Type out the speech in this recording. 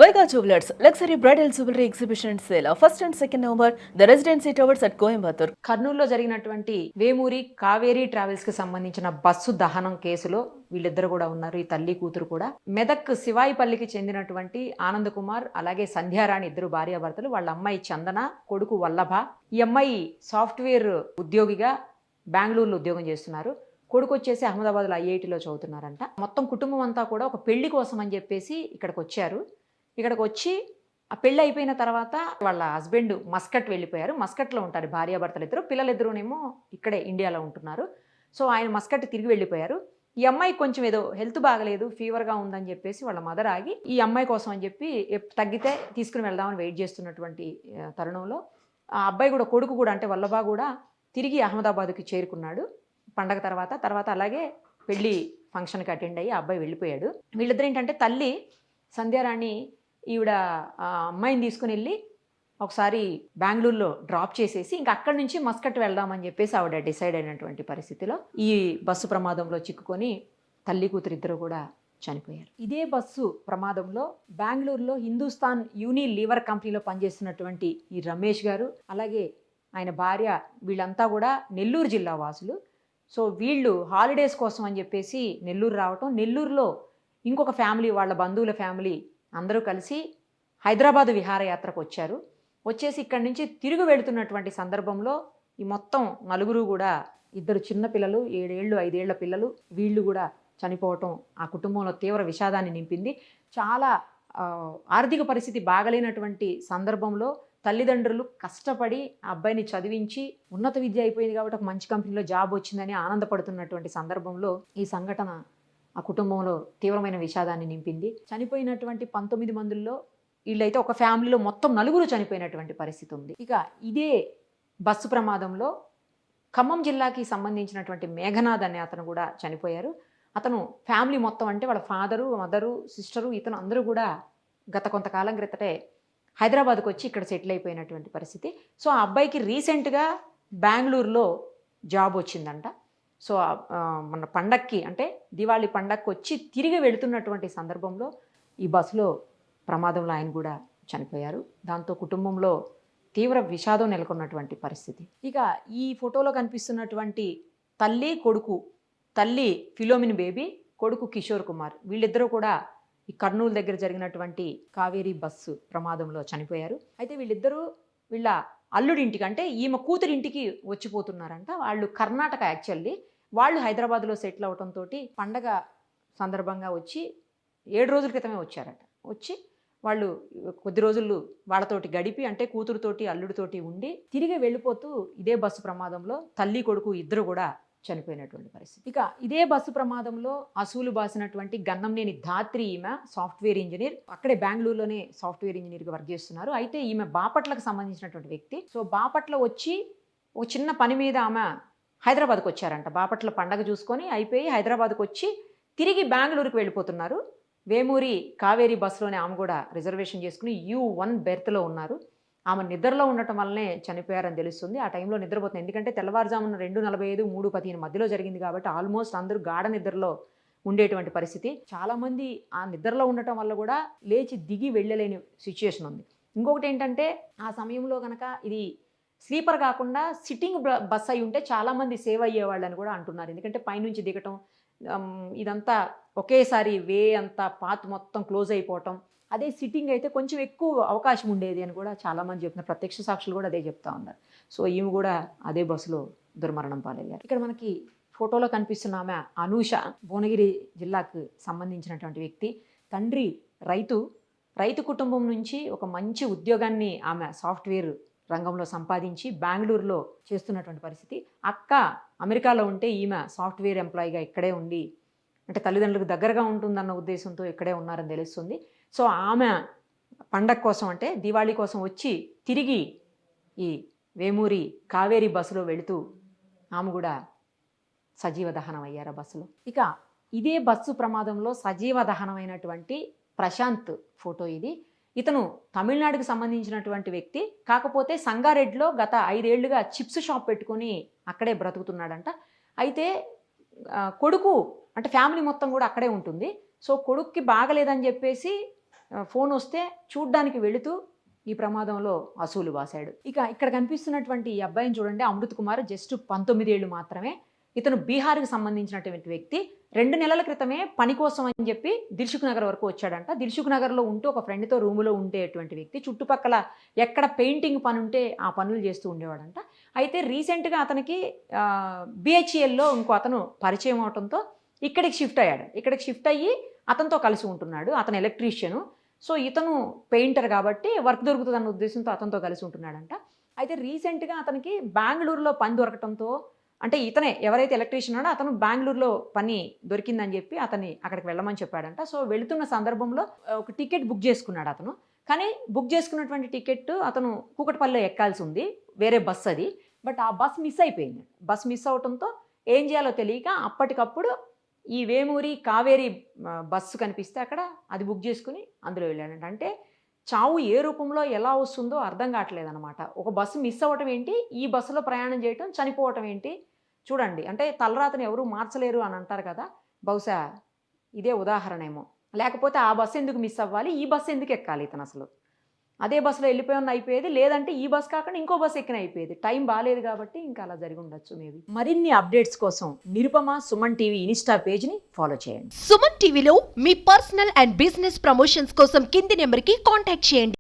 Vega Jewelers, luxury bridal jewelry exhibition sale. First and second November, the Residency Towers at Coimbatore. కర్నూలులో జరిగినటువంటి Vemuri Kaveri travels కి సంబంధించిన bus దహనం కేసులో వీళ్ళిద్దరు కూడా ఉన్నారు. ఈ తల్లి కూతురు కూడా. మెదక్ శివాయిపల్లికి చెందినటువంటి ఆనంద్ కుమార్ అలాగే సంధ్యారాణి ఇద్దరు భార్యాభర్తలు. వాళ్ళ అమ్మాయి చందన, కొడుకు వల్లభ. ఈ అమ్మాయి సాఫ్ట్వేర్ ఉద్యోగిగా బెంగళూరులో ఉద్యోగం చేస్తున్నారు. కొడుకు వచ్చేసి అహ్మదాబాద్లో ఐఐటిలో చదువుతున్నారంట. మొత్తం కుటుంబం అంతా కూడా ఒక పెళ్లి కోసం అని చెప్పేసి ఇక్కడికి వచ్చారు. ఇక్కడికి వచ్చి ఆ పెళ్ళి అయిపోయిన తర్వాత వాళ్ళ హస్బెండ్ మస్కట్ వెళ్ళిపోయారు. మస్కట్లో ఉంటారు భార్యాభర్తలు ఇద్దరు. పిల్లలిద్దరూనేమో ఇక్కడే ఇండియాలో ఉంటున్నారు. సో ఆయన మస్కట్ తిరిగి వెళ్ళిపోయారు. ఈ అమ్మాయి కొంచెం ఏదో హెల్త్ బాగలేదు, ఫీవర్గా ఉందని చెప్పేసి వాళ్ళ మదర్ ఆగి ఈ అమ్మాయి కోసం అని చెప్పి తగ్గితే తీసుకుని వెళ్దామని వెయిట్ చేస్తున్నటువంటి తరుణంలో ఆ అబ్బాయి కూడా, కొడుకు కూడా అంటే వల్లభా కూడా తిరిగి అహ్మదాబాద్కి చేరుకున్నాడు పండగ తర్వాత అలాగే పెళ్ళి ఫంక్షన్కి అటెండ్ అయ్యి ఆ అబ్బాయి వెళ్ళిపోయాడు. వీళ్ళిద్దరు ఏంటంటే తల్లి సంధ్యారాణి ఈవిడ అమ్మాయిని తీసుకుని వెళ్ళి ఒకసారి బెంగళూరులో డ్రాప్ చేసేసి ఇంకా అక్కడి నుంచి మస్కట్ వెళ్దామని చెప్పేసి ఆవిడ డిసైడ్ అయినటువంటి పరిస్థితిలో ఈ బస్సు ప్రమాదంలో చిక్కుకొని తల్లి కూతురు ఇద్దరు కూడా చనిపోయారు. ఇదే బస్సు ప్రమాదంలో బెంగళూరులో హిందుస్థాన్ యూనిలీవర్ కంపెనీలో పనిచేస్తున్నటువంటి ఈ రమేష్ గారు అలాగే ఆయన భార్య వీళ్ళంతా కూడా నెల్లూరు జిల్లా వాసులు. సో వీళ్ళు హాలిడేస్ కోసం అని చెప్పేసి నెల్లూరు రావటం, నెల్లూరులో ఇంకొక ఫ్యామిలీ వాళ్ళ బంధువుల ఫ్యామిలీ అందరూ కలిసి హైదరాబాదు విహారయాత్రకు వచ్చారు. వచ్చేసి ఇక్కడి నుంచి తిరిగి వెళుతున్నటువంటి సందర్భంలో ఈ మొత్తం నలుగురు కూడా, ఇద్దరు చిన్న పిల్లలు 7 ఏళ్ళు 5 ఏళ్ల పిల్లలు, వీళ్ళు కూడా చనిపోవటం ఆ కుటుంబంలో తీవ్ర విషాదాన్ని నింపింది. చాలా ఆర్థిక పరిస్థితి బాగలేనటువంటి సందర్భంలో తల్లిదండ్రులు కష్టపడి ఆ అబ్బాయిని చదివించి ఉన్నత విద్య అయిపోయింది కాబట్టి ఒక మంచి కంపెనీలో జాబ్ వచ్చిందని ఆనందపడుతున్నటువంటి సందర్భంలో ఈ సంఘటన ఆ కుటుంబంలో తీవ్రమైన విషాదాన్ని నింపింది. చనిపోయినటువంటి 19 మందిలో వీళ్ళైతే ఒక ఫ్యామిలీలో మొత్తం నలుగురు చనిపోయినటువంటి పరిస్థితి ఉంది. ఇక ఇదే బస్సు ప్రమాదంలో ఖమ్మం జిల్లాకి సంబంధించినటువంటి మేఘనాథ్ అనే అతను కూడా చనిపోయారు. అతను ఫ్యామిలీ మొత్తం అంటే వాళ్ళ ఫాదరు, మదరు, సిస్టరు, ఇతను అందరూ కూడా గత కొంతకాలం క్రితటే హైదరాబాద్కి వచ్చి ఇక్కడ సెటిల్ అయిపోయినటువంటి పరిస్థితి. సో ఆ అబ్బాయికి రీసెంట్గా బెంగళూరులో జాబ్ వచ్చిందంట. సో మన పండక్కి అంటే దివాళీ పండక్కి వచ్చి తిరిగి వెళుతున్నటువంటి సందర్భంలో ఈ బస్సులో ప్రమాదంలో ఆయన కూడా చనిపోయారు. దాంతో కుటుంబంలో తీవ్ర విషాదం నెలకొన్నటువంటి పరిస్థితి. ఇక ఈ ఫోటోలో కనిపిస్తున్నటువంటి తల్లి కొడుకు, తల్లి ఫిలోమిన్ బేబీ, కొడుకు కిషోర్ కుమార్, వీళ్ళిద్దరూ కూడా ఈ కర్నూలు దగ్గర జరిగినటువంటి కావేరీ బస్సు ప్రమాదంలో చనిపోయారు. అయితే వీళ్ళిద్దరూ వీళ్ళ అల్లుడింటికి అంటే ఈమె కూతురింటికి వచ్చిపోతున్నారంట. వాళ్ళు కర్ణాటక యాక్చువల్లీ, వాళ్ళు హైదరాబాద్లో సెటిల్ అవడంతో పండగ సందర్భంగా వచ్చి 7 రోజుల క్రితమే వచ్చారట. వచ్చి వాళ్ళు కొద్ది రోజులు వాళ్ళతోటి గడిపి అంటే కూతురుతోటి అల్లుడితోటి ఉండి తిరిగి వెళ్ళిపోతూ ఇదే బస్సు ప్రమాదంలో తల్లి కొడుకు ఇద్దరు కూడా చనిపోయినటువంటి పరిస్థితి. ఇక ఇదే బస్సు ప్రమాదంలో అసూలు బాసినటువంటి గన్నంనేని ధాత్రి, ఈమె సాఫ్ట్వేర్ ఇంజనీర్, అక్కడే బెంగళూరులోనే సాఫ్ట్వేర్ ఇంజనీర్గా వర్క్ చేస్తున్నారు. అయితే ఈమె బాపట్లకు సంబంధించినటువంటి వ్యక్తి. సో బాపట్ల వచ్చి ఒక చిన్న పని మీద ఆమె హైదరాబాద్కి వచ్చారంట. బాపట్ల పండగ చూసుకొని అయిపోయి హైదరాబాద్కి వచ్చి తిరిగి బెంగళూరుకి వెళ్ళిపోతున్నారు. వేమూరి కావేరీ బస్సులోనే ఆమె కూడా రిజర్వేషన్ చేసుకుని U1 బెర్త్లో ఉన్నారు. ఆమె నిద్రలో ఉండటం వల్లనే చనిపోయారని తెలుస్తుంది. ఆ టైంలో నిద్రపోతుంది. ఎందుకంటే తెల్లవారుజామున 2:45, 3:15 మధ్యలో జరిగింది కాబట్టి ఆల్మోస్ట్ అందరూ గాఢ నిద్రలో ఉండేటువంటి పరిస్థితి. చాలామంది ఆ నిద్రలో ఉండటం వల్ల కూడా లేచి దిగి వెళ్ళలేని సిచ్యుయేషన్ ఉంది. ఇంకొకటి ఏంటంటే ఆ సమయంలో కనుక ఇది స్లీపర్ కాకుండా సిట్టింగ్ బస్ అయి ఉంటే చాలామంది సేవ్ అయ్యేవాళ్ళని కూడా అంటున్నారు. ఎందుకంటే పైనుంచి దిగటం ఇదంతా ఒకేసారి వే అంతా పాత్ మొత్తం క్లోజ్ అయిపోవటం, అదే సిట్టింగ్ అయితే కొంచెం ఎక్కువ అవకాశం ఉండేది అని కూడా చాలామంది చెప్తున్నారు. ప్రత్యక్ష సాక్షులు కూడా అదే చెప్తా ఉన్నారు. సో ఈమె కూడా అదే బస్సులో దుర్మరణం పాలయ్యారు. ఇక్కడ మనకి ఫోటోలో కనిపిస్తున్న ఆమె అనూష, భువనగిరి జిల్లాకు సంబంధించినటువంటి వ్యక్తి. తండ్రి రైతు కుటుంబం నుంచి ఒక మంచి ఉద్యోగాన్ని ఆమె సాఫ్ట్వేర్ రంగంలో సంపాదించి బెంగళూరులో చేస్తున్నటువంటి పరిస్థితి. అక్క అమెరికాలో ఉంటే ఈమె సాఫ్ట్వేర్ ఎంప్లాయీగా ఇక్కడే ఉండి అంటే తల్లిదండ్రులకు దగ్గరగా ఉంటుందన్న ఉద్దేశంతో ఇక్కడే ఉన్నారని తెలుస్తుంది. సో ఆమె పండగ కోసం అంటే దివాళీ కోసం వచ్చి తిరిగి ఈ వేమూరి కావేరీ బస్సులో వెళుతూ ఆమె కూడా సజీవ దహనం అయ్యారు బస్సులో. ఇక ఇదే బస్సు ప్రమాదంలో సజీవ దహనమైనటువంటి ప్రశాంత్ ఫోటో ఇది. ఇతను తమిళనాడుకు సంబంధించినటువంటి వ్యక్తి. కాకపోతే సంగారెడ్డిలో గత 5 ఏళ్లుగా చిప్స్ షాప్ పెట్టుకొని అక్కడే బ్రతుకుతున్నాడంట. అయితే కొడుకు అంటే ఫ్యామిలీ మొత్తం కూడా అక్కడే ఉంటుంది. సో కొడుక్కి బాగలేదని చెప్పేసి ఫోన్ వస్తే చూడ్డానికి వెళుతూ ఈ ప్రమాదంలో అసూలు బాసాడు. ఇక ఇక్కడ కనిపిస్తున్నటువంటి ఈ అబ్బాయిని చూడండి, అమృత్ కుమార్, జస్ట్ 19 ఏళ్ళు మాత్రమే. ఇతను బీహార్కి సంబంధించినటువంటి వ్యక్తి. 2 నెలల క్రితమే పని కోసం అని చెప్పి దిల్సుఖ్ నగర్ వరకు వచ్చాడంట. దిల్సుఖ్ నగర్లో ఉంటూ ఒక ఫ్రెండ్తో రూములో ఉండేటువంటి వ్యక్తి. చుట్టుపక్కల ఎక్కడ పెయింటింగ్ పని ఉంటే ఆ పనులు చేస్తూ ఉండేవాడంట. అయితే రీసెంట్గా అతనికి బిహెచ్ఎల్లో ఇంకో అతను పరిచయం అవడంతో ఇక్కడికి షిఫ్ట్ అయ్యాడు. ఇక్కడికి షిఫ్ట్ అయ్యి అతనితో కలిసి ఉంటున్నాడు. అతను ఎలక్ట్రీషియను. సో ఇతను పెయింటర్ కాబట్టి వర్క్ దొరుకుతుందన్న ఉద్దేశంతో అతనితో కలిసి ఉంటున్నాడంట. అయితే రీసెంట్గా అతనికి బెంగళూరులో పని దొరకటంతో, అంటే ఇతనే ఎవరైతే ఎలక్ట్రీషియన్ ఉన్నాడో అతను బెంగళూరులో పని దొరికిందని చెప్పి అతన్ని అక్కడికి వెళ్ళమని చెప్పాడంట. సో వెళుతున్న సందర్భంలో ఒక టికెట్ బుక్ చేసుకున్నాడు అతను. కానీ బుక్ చేసుకున్నటువంటి టికెట్ అతను కూకట్పల్లిలో ఎక్కాల్సి ఉంది, వేరే బస్ అది. బట్ ఆ బస్ మిస్ అయిపోయింది. బస్ మిస్ అవడంతో ఏం చేయాలో తెలియక అప్పటికప్పుడు ఈ వేమూరి కావేరి బస్సు కనిపిస్తే అక్కడ అది బుక్ చేసుకుని అందులో వెళ్ళాడంట. అంటే చావు ఏ రూపంలో ఎలా వస్తుందో అర్థం కావట్లేదు అనమాట. ఒక బస్సు మిస్ అవ్వటం ఏంటి, ఈ బస్సులో ప్రయాణం చేయటం, చనిపోవటం ఏంటి చూడండి. అంటే తలరాతను ఎవరు మార్చలేరు అని అంటారు కదా, బహుశా ఇదే ఉదాహరణ ఏమో. లేకపోతే ఆ బస్సు ఎందుకు మిస్ అవ్వాలి, ఈ బస్సు ఎందుకు ఎక్కాలి ఇతను అసలు? అదే బస్సులో వెళ్ళిపోయిన అయిపోయేది, లేదంటే ఈ బస్ కాకుండా ఇంకో బస్సు ఎక్కిన అయిపోయేది. టైం బాగాలేదు కాబట్టి ఇంకా అలా జరిగి ఉండొచ్చు మేబీ. మరిన్ని అప్డేట్స్ కోసం నిరుపమ సుమన్ టీవీ ఇన్స్టా పేజ్ని ఫాలో చేయండి. సుమన్ టీవీలో మీ పర్సనల్ అండ్ బిజినెస్ ప్రమోషన్స్ కోసం కింది నెంబర్కి కాంటాక్ట్ చేయండి.